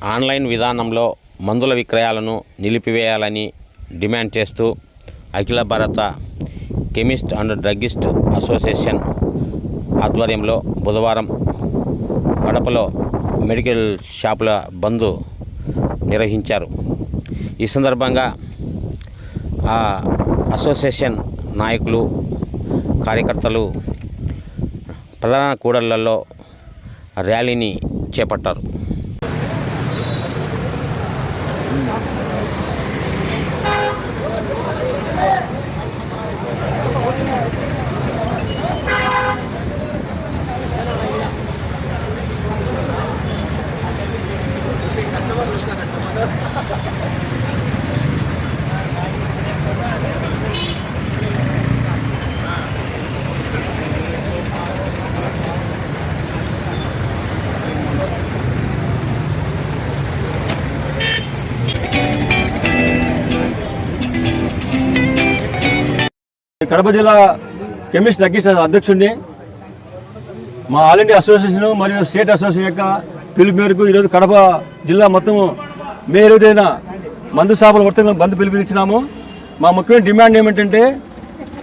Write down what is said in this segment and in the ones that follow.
Online విధానంలో మందుల విక్రయాలను నిలిపివేయాలని డిమాండ్ చేస్తూ అఖిల భారత కెమిస్ట్ అండ్ డ్రగ్గిస్ట్ అసోసియేషన్ ఆధ్వర్యంలో బుధవారం కడపలో మెడికల్ షాపుల బంద్ నిర్వహించారు. ఈ సందర్భంగా ఆ అసోసియేషన్ నాయకులు కార్యకర్తలు ప్రధాన కూడళ్లలో ర్యాలీని చేపట్టారు. కడప జిల్లా కెమిస్ట్ డ్రగ్గిస్ట్ అధ్యక్షుడిని మా ఆల్ ఇండియా అసోసియేషన్ మరియు స్టేట్ అసోసియేషన్ యొక్క పిలుపు మేరకు ఈరోజు కడప జిల్లా మొత్తము మే 20న మందు షాపుల వర్తకులను బంద్ పిలుపునిచ్చినాము. మా ముఖ్యమైన డిమాండ్ ఏమిటంటే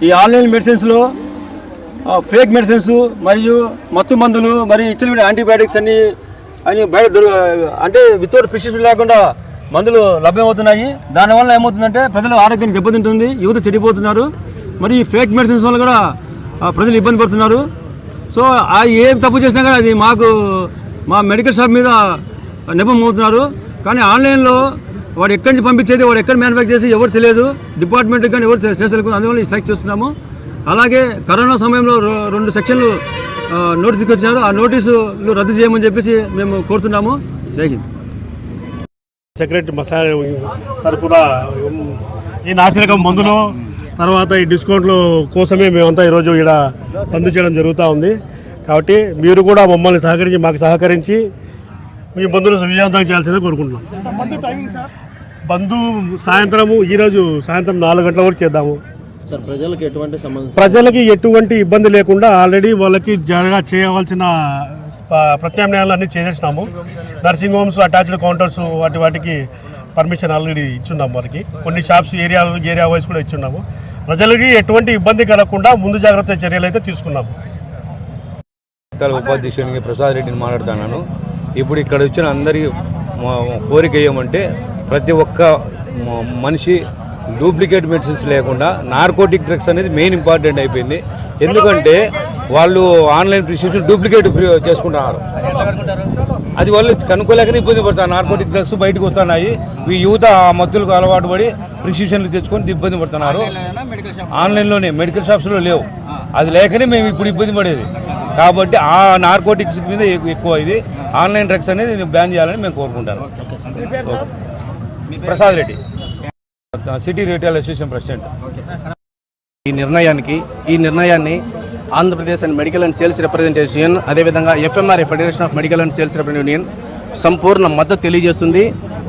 ఈ ఆన్లైన్ మెడిసిన్స్లో ఫేక్ మెడిసిన్స్ మరియు మత్తు మందులు మరియు ఇచ్చిన యాంటీబయాటిక్స్ అని బయట అంటే వితౌట్ ప్రిస్క్రిప్షన్ లేకుండా మందులు లభ్యమవుతున్నాయి. దానివల్ల ఏమవుతుందంటే ప్రజల ఆరోగ్యాన్ని దెబ్బతింటుంది, యువత చెడిపోతున్నారు. మరి ఈ ఫేక్ మెడిసిన్స్ వల్ల కూడా ప్రజలు ఇబ్బంది పడుతున్నారు. సో ఏం తప్పు చేసినా కానీ అది మా మెడికల్ షాప్ మీద నెపం అవుతున్నారు. కానీ ఆన్లైన్లో వాడు ఎక్కడి నుంచి పంపించేది, వాడు ఎక్కడ మ్యానుఫ్యాక్చర్ చేసి ఎవరు తెలియదు, డిపార్ట్మెంట్కి కానీ ఎవరు చేసలేదు. అందువల్ల ఈ స్ట్రైక్ చేస్తున్నాము. అలాగే కరోనా సమయంలో 2 సెక్షన్లు నోటీస్ వచ్చారు. ఆ నోటీసులు రద్దు చేయమని చెప్పేసి మేము కోరుతున్నాము. జై హింద్. సెక్రటరీ మసాలా తరపున ఈ నాసిరకం మందులు తర్వాత ఈ డిస్కౌంట్లు కోసమే మేమంతా ఈరోజు ఇక్కడ బంద్ చేయడం జరుగుతూ ఉంది. కాబట్టి మీరు కూడా మమ్మల్ని మాకు సహకరించి మీ బంధువులు విజయవంతం చేయాల్సిందే కోరుకుంటున్నాం. బంధు ఈరోజు సాయంత్రం 4 గంటల వరకు చేద్దాము. ప్రజలకి ఎటువంటి ఇబ్బంది లేకుండా ఆల్రెడీ వాళ్ళకి చేయవలసిన ప్రత్యామ్నాయాలు అన్నీ చేసేసినాము. నర్సింగ్ హోమ్స్, అటాచ్డ్ కౌంటర్స్ వాటికి పర్మిషన్ ఆల్రెడీ ఇచ్చున్నాము. వారికి కొన్ని షాప్స్ ఏరియా వైజ్ కూడా ఇచ్చున్నాము. ప్రజలకి ఎటువంటి ఇబ్బంది కలగకుండా ముందు జాగ్రత్త చర్యలు అయితే తీసుకున్నాము. ఉపాధ్యక్షునికి ప్రసాద్ రెడ్డిని మాట్లాడుతున్నాను. ఇప్పుడు ఇక్కడ వచ్చిన అందరి కోరిక ఏమంటే ప్రతి ఒక్క మనిషి డూప్లికేట్ మెడిసిన్స్ లేకుండా నార్కోటిక్ డ్రగ్స్ అనేది మెయిన్ ఇంపార్టెంట్ అయిపోయింది. ఎందుకంటే వాళ్ళు ఆన్లైన్ ప్రిస్క్రిప్షన్ డూప్లికేట్ చేసుకుంటున్నారు. అది వాళ్ళు కనుక్కోలేకనే ఇబ్బంది పడుతున్నారు. నార్కోటిక్ డ్రగ్స్ బయటకు వస్తున్నాయి. ఈ యువత మత్తులకు అలవాటు పడి ప్రిస్క్రిప్షన్లు తెచ్చుకొని ఇబ్బంది పడుతున్నారు. ఆన్లైన్లోనే, మెడికల్ షాప్స్లో లేవు. అది లేకనే మేము ఇప్పుడు ఇబ్బంది పడేది. కాబట్టి ఆ నార్కోటిక్స్ మీద ఎక్కువ ఇది ఆన్లైన్ డ్రగ్స్ అనేది బ్యాన్ చేయాలని మేము కోరుకుంటాను. Prasad Reddy, city retail association president. ఈ నిర్ణయాన్ని Andhra Pradesh and medical and sales representation union, అదేవిధంగా FMRA federation of medical and sales representative union సంపూర్ణ మద్దతు తెలియజేస్తుంది.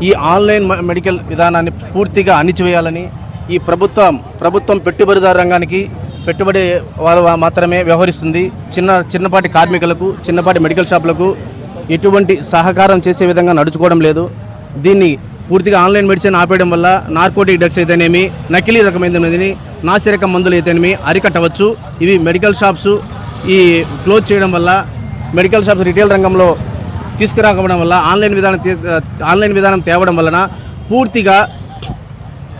ఈ ఆన్లైన్ మెడికల్ విధానాన్ని పూర్తిగా అణిచివేయాలని, ఈ ప్రభుత్వం పెట్టుబడిదారు రంగానికి పెట్టుబడి వాళ్ళు మాత్రమే వ్యవహరిస్తుంది. చిన్నపాటి కార్మికులకు, చిన్నపాటి మెడికల్ షాపులకు ఎటువంటి సహకారం చేసే విధంగా నడుచుకోవడం లేదు. దీన్ని పూర్తిగా ఆన్లైన్ మెడిసిన్ ఆపేయడం వల్ల నార్కోటిక్ డ్రగ్స్ అయితేనేమి, నకిలీ రకమైనది నాసిరకం మందులు అయితేనేమి అరికట్టవచ్చు. ఇవి మెడికల్ షాప్స్ క్లోజ్ చేయడం వల్ల, మెడికల్ షాప్స్ రిటైల్ రంగంలో తీసుకురాకపోవడం వల్ల, ఆన్లైన్ విధానం తేవడం వలన పూర్తిగా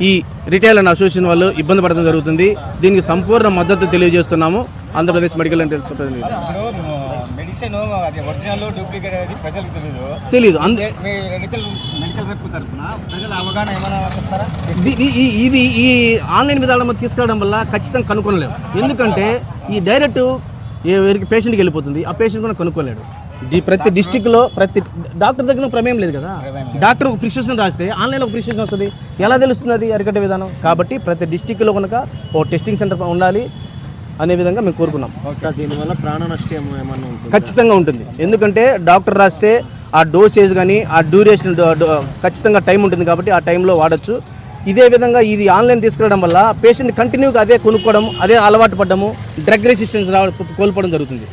ఈ రిటైల్ అండ్ అసోసియేషన్ వాళ్ళు ఇబ్బంది పడడం జరుగుతుంది. దీనికి సంపూర్ణ మద్దతు తెలియజేస్తున్నాము. ఆంధ్రప్రదేశ్ మెడికల్ అండ్ హెల్త్ తెలియదు. ఇది ఈ ఆన్లైన్ విధానం తీసుకురావడం వల్ల ఖచ్చితంగా కనుక్కోలేము. ఎందుకంటే ఈ డైరెక్ట్ పేషెంట్కి వెళ్ళిపోతుంది, ఆ పేషెంట్ కూడా కనుక్కోలేడు. ప్రతి డిస్టిక్లో ప్రతి డాక్టర్ దగ్గర ప్రమేయం లేదు కదా. డాక్టర్ ఒక ప్రిస్క్రిప్షన్ రాస్తే ఆన్లైన్లో ఒక ప్రిస్క్రిప్షన్ వస్తుంది, ఎలా తెలుస్తుంది అది అరికట్టే విధానం? కాబట్టి ప్రతి డిస్టిక్లో కనుక ఓ టెస్టింగ్ సెంటర్ ఉండాలి అనే విధంగా మేము కోరుకున్నాం. సార్, దీనివల్ల ప్రాణ నష్టం ఏమన్నా ఉంటుంది? ఖచ్చితంగా ఉంటుంది. ఎందుకంటే డాక్టర్ రాస్తే ఆ డోసేజ్ కానీ ఆ డ్యూరేషన్ ఖచ్చితంగా టైం ఉంటుంది కాబట్టి ఆ టైంలో వాడచ్చు. ఇదే విధంగా ఇది ఆన్లైన్ తీసుకురావడం వల్ల పేషెంట్ కంటిన్యూగా అదే కొనుక్కోవడం, అదే అలవాటు పడ్డము, డ్రగ్ రెసిస్టెన్స్ కోల్పోవడం జరుగుతుంది.